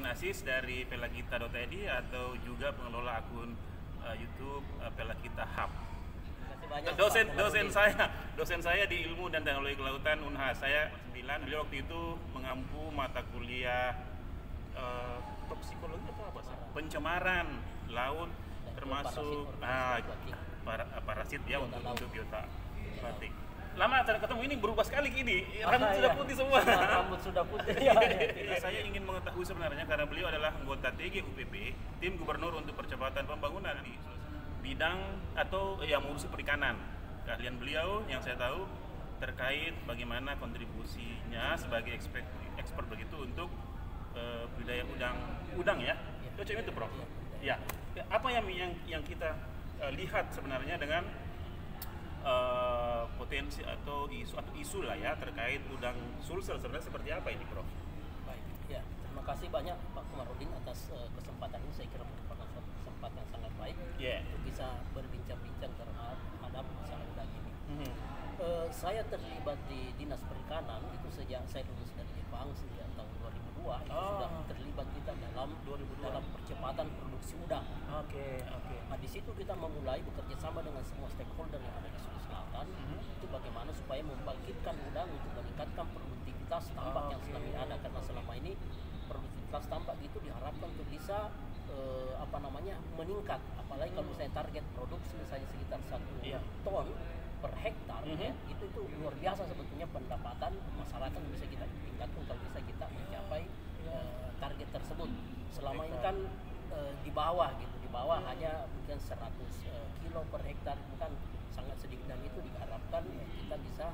Asis dari pelagita.id atau juga pengelola akun YouTube Pelagita Hub. Banyak, Dosen saya di Ilmu dan Teknologi Kelautan Unhas. Saya 9. Beliau waktu itu mengampu mata kuliah toksikologi atau apa sih? Pencemaran laut Dan termasuk parasit ya untuk biota batik. Lama saya ketemu ini berubah sekali ini. Rambut sudah putih semua. Rambut sudah putih. Ya. Saya ingin mengetahui sebenarnya karena beliau adalah anggota TGUPP, Tim Gubernur untuk Percepatan Pembangunan di bidang atau yang mengurusi perikanan. Keahlian beliau yang saya tahu terkait bagaimana kontribusinya sebagai expert begitu untuk budidaya udang ya. Cocok itu, Prof. Ya. Apa yang kita lihat sebenarnya dengan potensi atau isu lah ya terkait udang sulsel sebenarnya seperti apa ini, Prof? Baik, ya terima kasih banyak Pak Komarudin atas kesempatan ini. Saya kira merupakan suatu kesempatan sangat baik untuk bisa berbincang-bincang terhadap masalah udang ini. Saya terlibat di Dinas Perikanan itu sejak saya lulus dari Jepang sejak tahun 2002. Sudah terlibat kita dalam percepatan produksi udang. Nah, di situ kita memulai bekerja sama dengan semua stakeholder yang ada di Sulawesi Selatan itu bagaimana supaya membangkitkan udang untuk meningkatkan produktivitas tambak yang selama ini ada, karena selama ini produktivitas tambak itu diharapkan untuk bisa meningkat, apalagi kalau misalnya target produksi misalnya sekitar 1 ton per hektar ya, itu luar biasa sebetulnya pendapatan masyarakat bisa kita tingkatkan kalau bisa kita mencapai target tersebut. Selama ini kan di bawah hanya mungkin 100 kilo per hektar, itu kan sangat sedikit, dan itu diharapkan kita bisa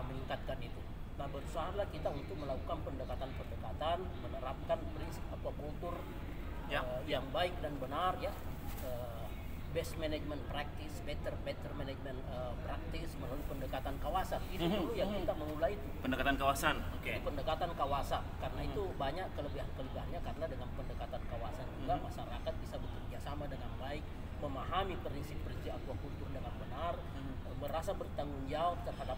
meningkatkan itu. Nah, berusahalah kita untuk melakukan pendekatan, menerapkan prinsip aquaculture yang baik dan benar ya, best management practice, better management practice melalui pendekatan kawasan. Itu dulu yang kita memulai itu. Pendekatan kawasan, Pendekatan kawasan, karena itu banyak kelebihannya, karena dengan pendekatan kawasan juga masyarakat bisa bekerja sama dengan baik, memahami prinsip-prinsip aquaculture dengan benar, merasa bertanggung jawab terhadap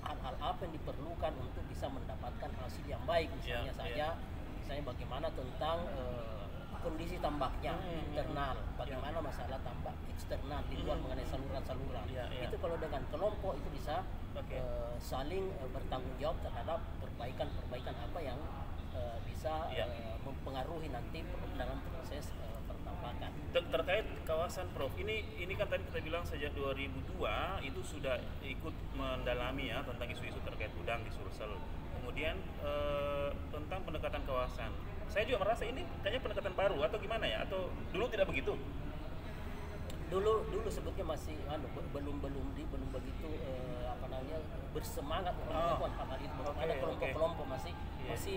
hal-hal apa yang diperlukan untuk bisa mendapatkan hasil yang baik. Misalnya bagaimana tentang kondisi tambaknya internal, bagaimana masalah tambak eksternal di luar mengenai saluran-saluran. Itu kalau dengan kelompok itu bisa saling bertanggung jawab terhadap perbaikan apa yang bisa mempengaruhi nanti dalam proses pertambakan. Terkait kawasan, Prof, ini kan tadi kita bilang sejak 2002 itu sudah ikut mendalami ya tentang isu-isu terkait udang di Sulsel. Kemudian tentang pendekatan kawasan, saya juga merasa ini kayaknya pendekatan baru atau gimana ya, atau dulu tidak begitu? Dulu sebetulnya masih belum begitu bersemangat melakukan hal itu. Ada kelompok-kelompok masih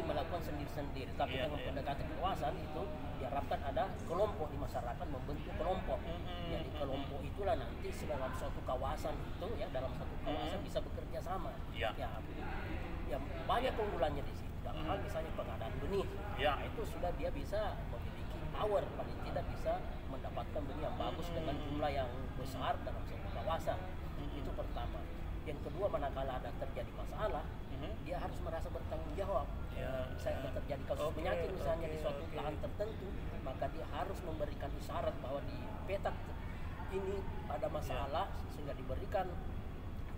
melakukan sendiri-sendiri. Tapi dengan pendekatan kawasan itu diharapkan ada kelompok di masyarakat membentuk kelompok. Jadi kelompok itulah nanti dalam suatu kawasan itu ya, dalam satu kawasan bisa bekerja sama. Yang banyak keunggulannya di situ. Dalam hal misalnya pengadaan benih, itu sudah dia bisa memiliki power, paling tidak bisa mendapatkan benih yang bagus dengan jumlah yang besar dalam satu kawasan. Itu pertama. Yang kedua, manakala ada terjadi masalah, dia harus merasa bertanggung jawab. Misalnya terjadi kasus penyakit misalnya di suatu lahan tertentu, maka dia harus memberikan isyarat bahwa di petak ini ada masalah, sehingga diberikan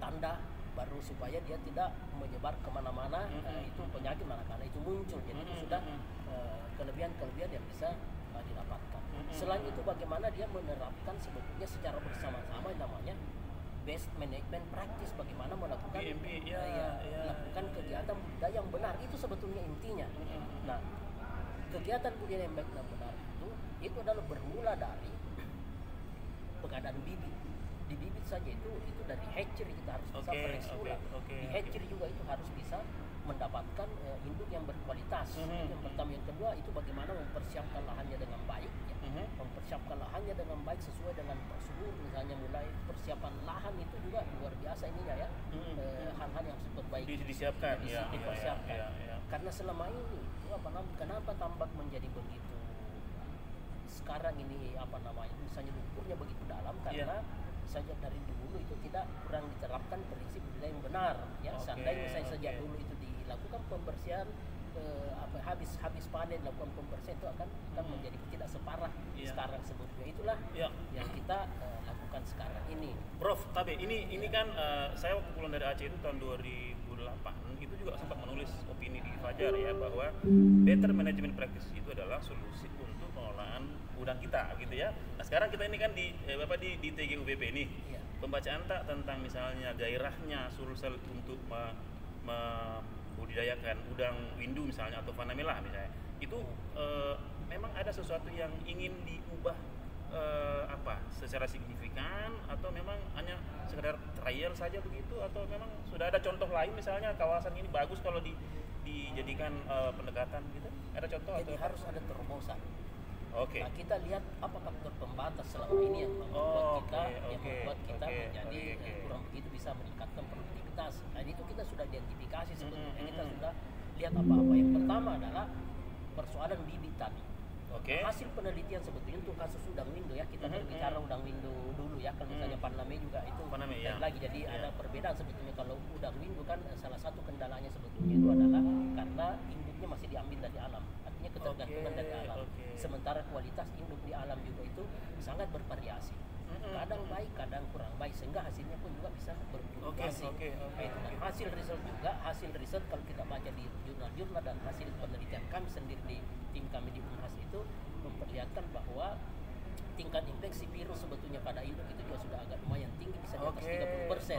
tanda baru supaya dia tidak menyebar kemana-mana itu penyakit manakala itu muncul. Jadi itu sudah kelebihan-kelebihan yang bisa didapatkan. Selain itu, bagaimana dia menerapkan sebetulnya secara bersama-sama namanya best management practice, bagaimana melakukan melakukan kegiatan budidaya yang benar, itu sebetulnya intinya. Nah, kegiatan budidaya yang baik dan benar itu adalah bermula dari pengadaan bibit. Di bibit saja itu dari hatchery kita harus bisa bereksplorasi. Di hatchery juga itu harus bisa mendapatkan induk yang berkualitas. Yang pertama. Yang kedua, itu bagaimana mempersiapkan lahannya dengan baik ya. Mempersiapkan lahannya dengan baik sesuai dengan prosedur, misalnya mulai persiapan lahan itu juga luar biasa ininya ya. Hal-hal yang harus diperbaiki, disiapkan. Karena selama ini kenapa tambak menjadi begitu sekarang ini misalnya lumpurnya begitu dalam, karena sejak dari dulu itu kurang diterapkan prinsip budidaya yang benar ya. Seandainya misalnya sejak dulu itu dilakukan pembersihan habis panen lakukan pembersihan itu akan menjadi tidak separah sekarang sebetulnya. Itulah yang kita lakukan sekarang ini. Prof, tapi ini kan saya waktu pulang dari Aceh itu tahun 2008 itu juga sempat menulis opini di Fajar ya, bahwa better management practice itu adalah solusi untuk pengelolaan udang kita gitu ya. Nah sekarang kita ini kan di TGUPP ini pembacaan tak tentang misalnya gairahnya Sulsel untuk membudidayakan udang windu misalnya atau fanamela misalnya, itu memang ada sesuatu yang ingin diubah secara signifikan, atau memang hanya sekedar trial saja begitu, atau memang sudah ada contoh lain misalnya kawasan ini bagus kalau dijadikan pendekatan gitu, ada contoh? Jadi atau harus ada terobosan. Oke. Nah, kita lihat apa faktor pembatas selama ini yang membuat kita menjadi kurang begitu bisa meningkatkan produktivitas. Nah itu kita sudah identifikasi sebetulnya. Kita sudah lihat apa-apa. Yang pertama adalah persoalan bibit tadi. Hasil penelitian sebetulnya untuk kasus udang windu ya, kita berbicara udang windu dulu ya, kalau misalnya Paname juga itu lagi. Jadi ada perbedaan sebetulnya. Kalau udang windu kan salah satu kendalanya sebetulnya itu adalah karena induknya masih diambil dari alam, artinya ketergantungan dari alam. Sementara kualitas induk di alam juga itu sangat bervariasi, kadang baik kadang kurang baik, sehingga hasilnya pun juga bisa berfluktuasi. Dan hasil riset kalau kita baca di jurnal-jurnal dan hasil penelitian kami sendiri di tim kami di Unhas itu memperlihatkan bahwa tingkat infeksi virus sebetulnya pada induk itu juga sudah agak lumayan tinggi, bisa di atas 30%.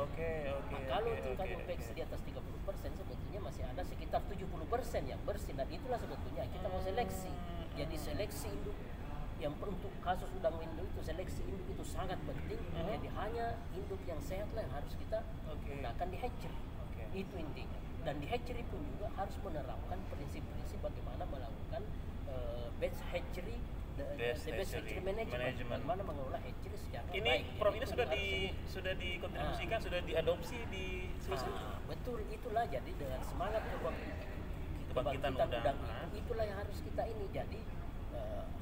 Kalau tingkat infeksi di atas 30% sebetulnya masih ada sekitar 70% yang bersih, dan itulah sebetulnya kita mau seleksi. Jadi seleksi induk yang untuk kasus udang windu itu, seleksi induk itu sangat penting. Jadi hanya induk yang sehat lah yang harus kita gunakan di hatchery. Itu intinya. Dan di hatchery pun juga harus menerapkan prinsip-prinsip bagaimana melakukan batch hatchery, batch hatchery management, bagaimana mengelola hatchery secara baik. Ini Prof, ini sudah dikontribusikan, sudah diadopsi di Sulsel. Betul, itulah jadi dengan semangat kebangkitan udang itulah yang harus kita ini. Jadi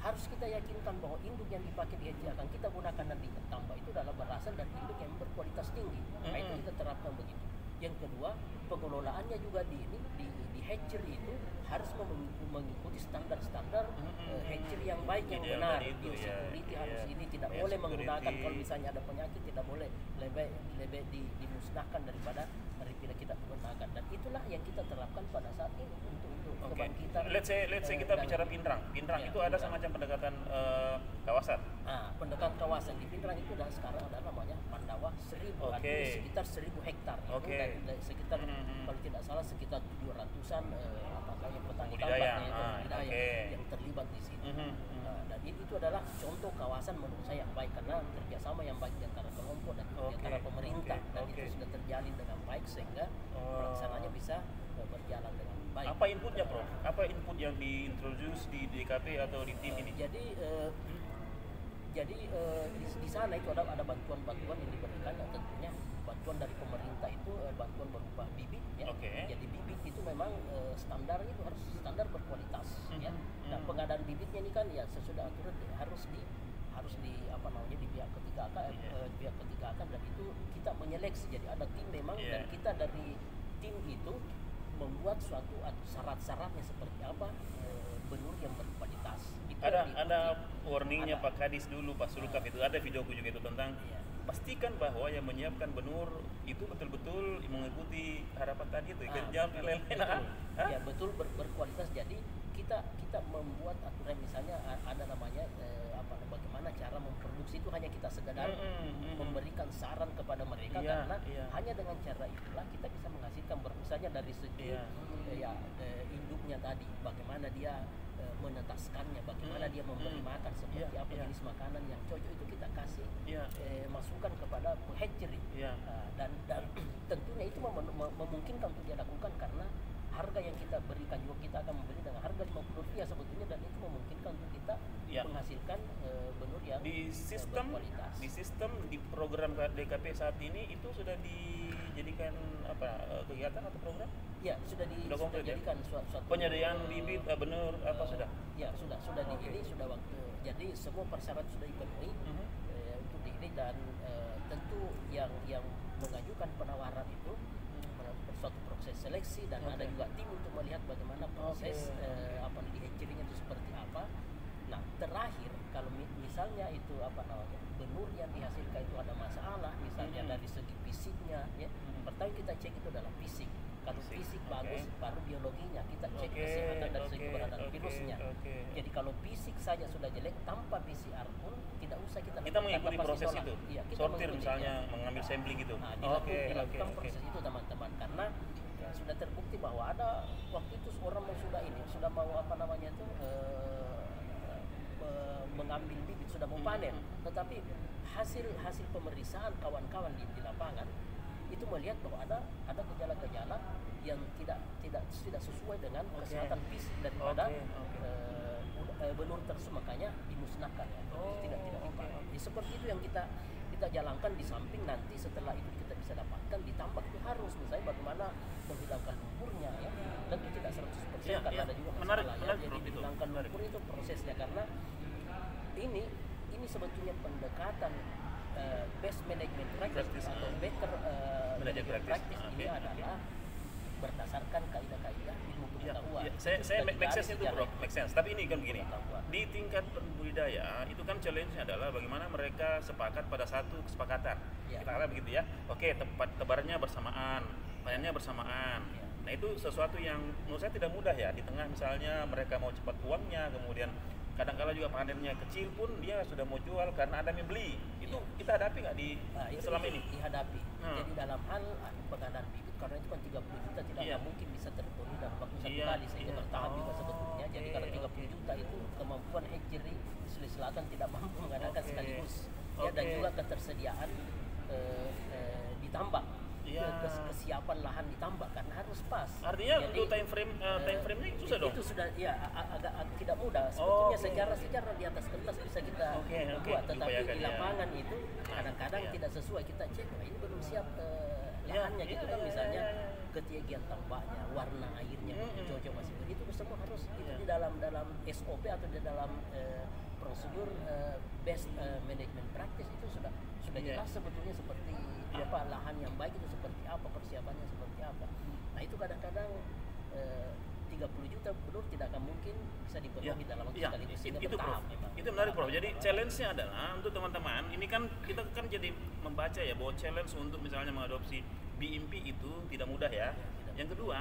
harus kita yakinkan bahwa induk yang dipakai di hatchery akan kita gunakan nanti tambah itu adalah berasal dari induk yang berkualitas tinggi. Nah itu kita terapkan begitu. Yang kedua, pengelolaannya juga di hatchery itu harus mengikuti standar-standar hatchery yang baik, yang benar. Biosecurity harus ini, tidak boleh menggunakan, kalau misalnya ada penyakit tidak boleh lebih dimusnahkan daripada kita gunakan. Dan itulah yang kita terapkan pada saat ini untuk kebangkitan. Let's say kita bicara Pindrang itu ada semacam pendekatan kawasan. Pendekatan kawasan di Pindrang itu dan sekarang ada namanya Pandawa 1000, artinya sekitar 1000 hektar. Dan sekitar kalau tidak salah sekitar 700-an petani tambak yang terlibat di sini. Dan itu adalah contoh kawasan menurut saya yang baik, karena kerjasama yang baik di antara kelompok dan di antara pemerintah, dan itu sudah terjalin dengan baik sehingga pelaksananya bisa berjalan dengan baik. Apa inputnya, Prof? Apa input yang diintroduce di DKP atau di tim ini? Jadi di sana itu ada bantuan-bantuan yang diberikan, dan tentunya bantuan dari pemerintah itu bantuan berupa bibit ya. Jadi bibit itu memang standarnya itu harus standar berkualitas ya. Nah pengadaan bibitnya ini kan ya sesudah aturan harus di di pihak ketiga akan, dan itu kita menyeleksi. Jadi ada tim memang, dan kita dari tim itu membuat suatu syarat-syaratnya seperti apa benur yang berkualitas. Ada warningnya Pak Kadis dulu, Pak Sulkaf itu ada videoku juga itu tentang pastikan bahwa yang menyiapkan benur itu betul-betul mengikuti harapan tadi itu, jangan lelehan. Ya betul, berkualitas. Jadi kita membuat aturan, misalnya ada namanya bagaimana cara memproduksi itu, hanya kita sekedar memberikan saran kepada mereka, karena hanya dengan cara itulah kita bisa menghasilkan misalnya dari segi induknya tadi, bagaimana dia menetaskannya, bagaimana dia memberi makan, seperti apa jenis makanan yang cocok, itu kita kasih masukan kepada hatchery. Dan tentunya itu memungkinkan untuk dia lakukan, karena harga yang kita berikan juga kita akan membeli dengan harga Rp50 sebetulnya, dan itu memungkinkan untuk kita menghasilkan benur yang berkualitas. Di sistem di program DKP saat ini itu sudah dijadikan kegiatan atau program? Ya, sudah dijadikan suatu penyediaan bibit benur sudah? Ya, sudah sudah waktu. Jadi semua persyaratan sudah dipenuhi untuk ini, dan tentu yang mengajukan penawaran itu melalui suatu program proses seleksi dan ada juga tim untuk melihat bagaimana proses di hatchery-nya itu seperti apa. Nah, terakhir kalau misalnya itu benur yang dihasilkan itu ada masalah, misalnya dari segi fisiknya, ya. Pertama kita cek itu adalah fisik. Kalau fisik bagus, baru biologinya kita cek kesehatan dari segi keberadaan virusnya. Jadi kalau fisik saja sudah jelek tanpa PCR pun tidak usah kita mengikuti proses itu. Iya, sortir misalnya, mengambil sampling itu. Nah, dilakukan proses itu teman-teman, karena sudah terbukti bahwa ada waktu itu orang sudah mau mengambil bibit, sudah mau panen, tetapi hasil pemeriksaan kawan-kawan di lapangan itu melihat bahwa ada gejala-gejala yang tidak sesuai dengan kesehatan fisik daripada benur tersebut, makanya dimusnahkan, tidak dipakai. Jadi seperti itu yang kita jalankan, di samping nanti setelah itu kita bisa dapatkan ditambak itu harus misalnya bagaimana menghilangkan lumpurnya, ya. Tentu tidak 100% karena ada juga masalah, ya. Jadi menghilangkan lumpur itu prosesnya, karena ini sebetulnya pendekatan best management practice atau better management practice ini adalah berdasarkan kaidah-kaidah ilmu pengetahuan. Saya make sense itu, bro, make sense. Tapi ini kan begini, di tingkat budidaya itu kan challenge-nya adalah bagaimana mereka sepakat pada satu kesepakatan. Kita katakan begitu ya. Oke, tempat tebarnya bersamaan, panennya bersamaan. Nah, itu sesuatu yang menurut saya tidak mudah ya. Di tengah misalnya mereka mau cepat uangnya, kemudian kadang-kala juga panennya kecil pun dia sudah mau jual karena ada yang beli. Itu kita hadapi nggak selama ini? Dihadapi. Jadi dalam hal pengadaan bibit, karena itu kan 30 juta tidak mungkin bisa terpenuhi dalam waktu satu kali, sehingga bertahap juga sebetulnya. Jadi kalau 30 juta itu kemampuan hatchery di Sulawesi Selatan tidak mampu mengadakan sekaligus. Dan juga ketersediaan ditambah. Kesiapan lahan ditambah karena harus pas. Artinya untuk time frame-nya susah dong. Itu sudah agak tidak mudah. Sebetulnya secara di atas kertas bisa kita buat, tetapi di lapangan itu kadang-kadang tidak sesuai. Kita cek ini belum siap lahannya gitu kan, misalnya ketinggian tambahnya, warna airnya cocok masih begitu, semua harus itu di dalam SOP atau di dalam prosedur best management practice itu sudah jelas sebetulnya seperti apa lahan yang baik itu seperti apa, persiapannya seperti apa. Nah, itu kadang-kadang 30 juta benur tidak akan mungkin bisa dipenuhi dalam waktu sekaligus. Itu Prof. Itu menarik, Prof. Jadi challenge-nya adalah untuk teman-teman, ini kan kita kan jadi membaca ya bahwa challenge untuk misalnya mengadopsi BMP itu tidak mudah ya. Yang kedua,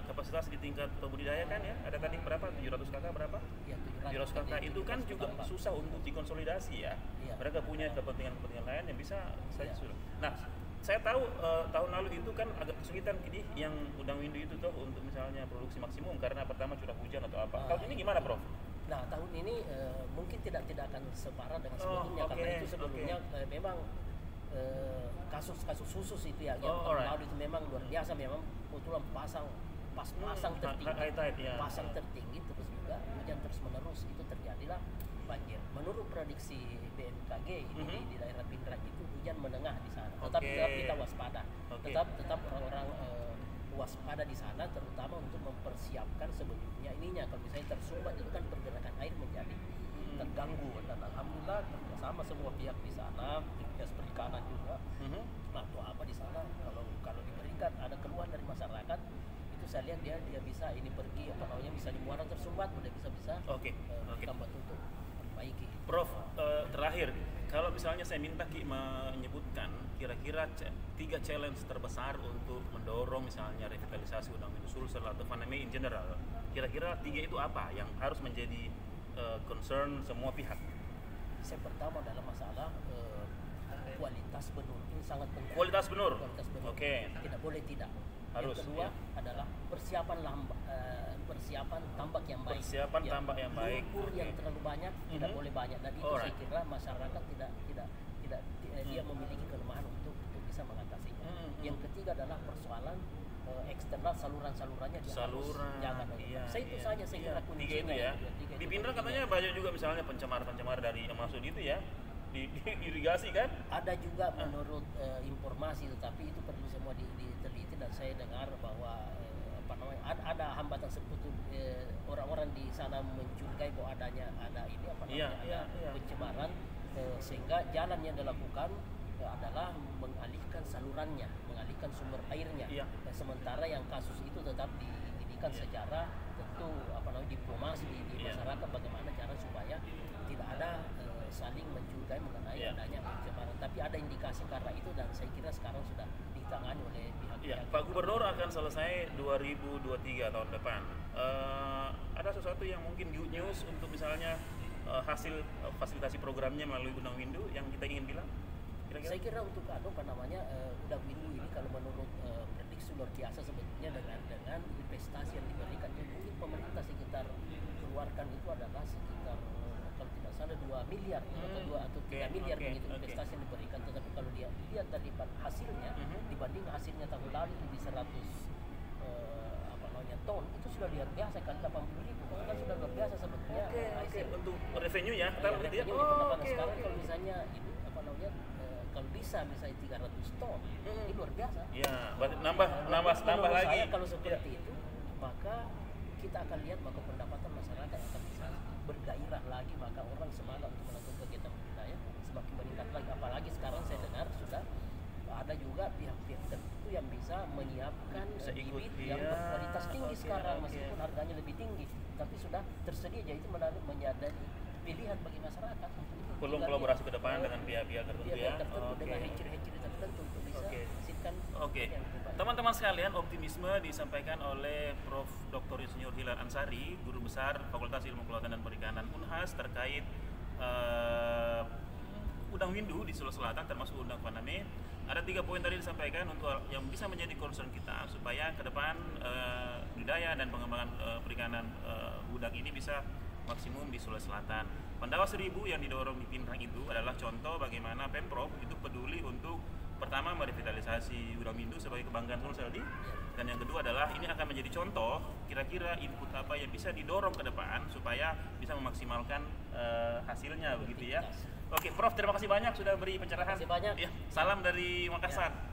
kapasitas di tingkat pembudidaya kan ya, ada tadi berapa? 700 kakak berapa? Ya, 700 kakak itu kan juga susah untuk dikonsolidasi ya. Mereka punya kepentingan lain yang bisa saja sudah. Nah, saya tahu tahun lalu itu kan agak kesulitan gini yang udang windu itu tuh untuk misalnya produksi maksimum karena pertama curah hujan atau apa. Tahun ini gimana, Prof? Nah, tahun ini mungkin tidak akan separah dengan sebelumnya, karena itu sebelumnya memang kasus-kasus khusus itu yang tahun lalu itu memang luar biasa, memang kebetulan pasang tertinggi, terus juga hujan terus menerus, itu terjadilah banjir. Menurut prediksi BMKG di daerah Pindrang itu hujan menengah di sana, tetapi tetap kita waspada, tetap orang-orang waspada di sana, terutama untuk mempersiapkan sebelumnya ininya kalau misalnya tersumbat itu kan pergerakan air menjadi terganggu, dan alhamdulillah bersama semua pihak di sana, dinas perikanan juga, atau apa di sana, kalau diberikan ada keluhan dari masyarakat itu saya lihat dia bisa ini pergi misalnya muara tersumbat udah bisa kita bantu untuk perbaiki. Prof, terakhir kalau misalnya saya minta Ki menyebutkan kira-kira 3 challenge terbesar untuk mendorong misalnya revitalisasi udang windu Sulsel atau Faname in general, kira-kira 3 itu apa yang harus menjadi concern semua pihak? Yang pertama adalah masalah kualitas benur, ini sangat penting. Kualitas benur. Tidak boleh tidak. Harus. Yang kedua adalah persiapan tambak yang baik. Tambak yang baik. Lumpur yang terlalu banyak tidak boleh banyak. Dan itu saya kira masyarakat tidak dia memiliki kelemahan untuk bisa mengatasinya. Yang ketiga adalah persoalan eksternal, salurannya dia harus jangan. Saya kira kuncinya ya. Di Pindrang katanya banyak juga misalnya pencemar dari yang masuk itu ya. Di irigasi kan? Ada juga menurut informasi, tetapi itu perlu semua diteliti, dan saya dengar bahwa ada hambatan seperti orang-orang di sana mencurigai bahwa ada pencemaran, sehingga jalan yang dilakukan adalah mengalihkan salurannya, mengalihkan sumber airnya. Iya. Dan sementara yang kasus itu tetap didirikan secara tentu diplomasi di Iya. masyarakat, bagaimana cara supaya tidak ada saling mencurigai mengenai Iya. adanya pencemaran. Tapi ada indikasi karena itu, dan saya kira sekarang sudah ditangani oleh Ya, pihak-pihak. Pak Gubernur akan selesai 2023 tahun depan. Ada sesuatu yang mungkin good news untuk misalnya hasil fasilitasi programnya melalui Undang Windu yang kita ingin bilang? Kira-kira? Saya kira untuk Udang Windu ini kalau menurut prediksi luar biasa sebetulnya dengan investasi yang diberikan. Jadi mungkin pemerintah sekitar keluarkan itu adalah sekitar kalau tidak salah 2 miliar atau 3 miliar begitu investasi yang diberikan. Tetapi kalau dia lihat dari hasilnya dibanding hasilnya tahun lalu lebih 100 ton, itu sudah luar biasa kali 80.000 kan sudah luar biasa sebetulnya. Oke. Untuk revenue ya, kita gitu ya. Sekarang kalau misalnya itu kalau bisa misalnya 300 ton, ini luar biasa. Ya, berarti nambah lagi. Saya kalau seperti itu, maka kita akan lihat maka pendapatan masyarakat akan bisa bergairah lagi, maka orang semangat untuk melakukan kegiatan budaya semakin meningkat lagi. Apalagi sekarang saya dengar sudah ada juga pihak-pihak tertentu yang bisa menyiapkan bibit yang berkualitas tinggi sekarang, meskipun harganya lebih tinggi, tapi sudah tersedia. Jadi itu menjadi pilihan bagi masyarakat untuk Perlu kolaborasi ke depan dengan pihak-pihak tertentu ya. dengan hatchery tertentu untuk bisa hasilkan. Oke. Teman-teman sekalian, optimisme disampaikan oleh Prof. Dr. Insinyur Hilal Ansari, Guru Besar Fakultas Ilmu Kelautan dan Perikanan Unhas, terkait Udang Windu di Sulawesi Selatan, termasuk Udang Faname. Ada 3 poin tadi disampaikan untuk yang bisa menjadi concern kita supaya ke depan budidaya dan pengembangan perikanan udang ini bisa maksimum di Sulawesi Selatan. Pendawa 1000 yang didorong di Pinrang itu adalah contoh bagaimana Pemprov itu peduli untuk pertama merevitalisasi Udang Windu sebagai kebanggaan Sulsel, dan yang kedua adalah ini akan menjadi contoh kira-kira input apa yang bisa didorong ke depan supaya bisa memaksimalkan hasilnya begitu ya. Oke, Prof, terima kasih banyak sudah beri pencerahan. Terima kasih banyak. Ya, salam dari Makassar. Ya.